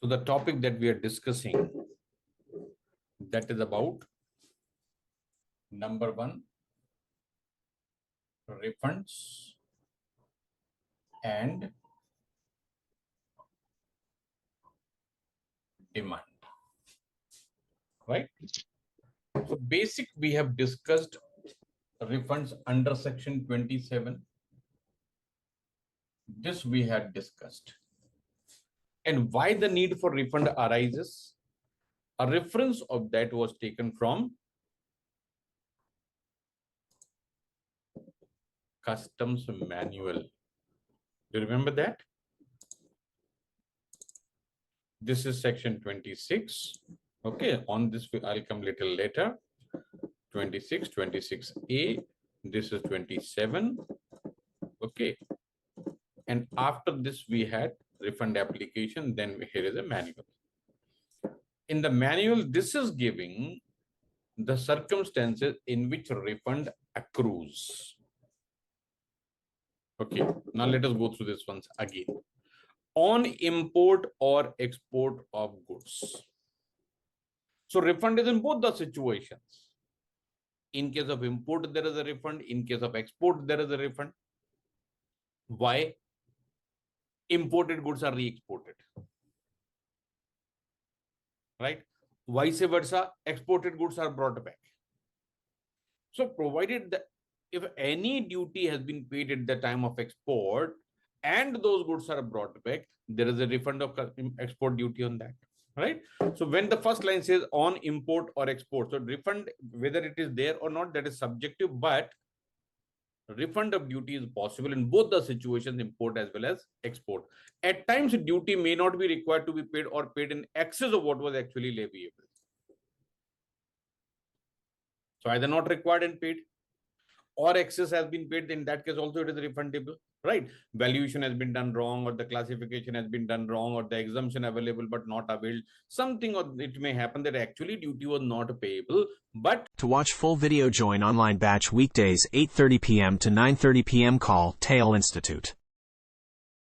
So the topic that we are discussing, that is about number one, refunds and demand, right? So basic, we have discussed refunds under section 27. This we had discussed. And why the need for refund arises? A reference of that was taken from customs manual. Do you remember that? This is section 26. Okay, on this I'll come little later. 26, 26A. This is 27. Okay. And after this, we had refund application. Then here is a manual. In the manual, this is giving the circumstances in which refund accrues. Okay, now let us go through this once again. On import or export of goods. So refund is in both the situations. In case of import, there is a refund. In case of export, there is a refund. Why? Imported goods are re-exported. Right? Vice versa, exported goods are brought back. So provided that if any duty has been paid at the time of export and those goods are brought back, there is a refund of export duty on that, right? So when the first line says on import or export, so refund, whether it is there or not, that is subjective, but refund of duty is possible in both the situations, import as well as export. At times, duty may not be required to be paid or paid in excess of what was actually leviable. So either not required and paid, or excess has been paid. In that case also it is refundable, right? Valuation has been done wrong, or the classification has been done wrong, or the exemption available but not availed, something, or it may happen that actually duty was not payable. But to watch full video, join online batch weekdays 8:30 p.m. to 9:30 p.m. Call Tail Institute.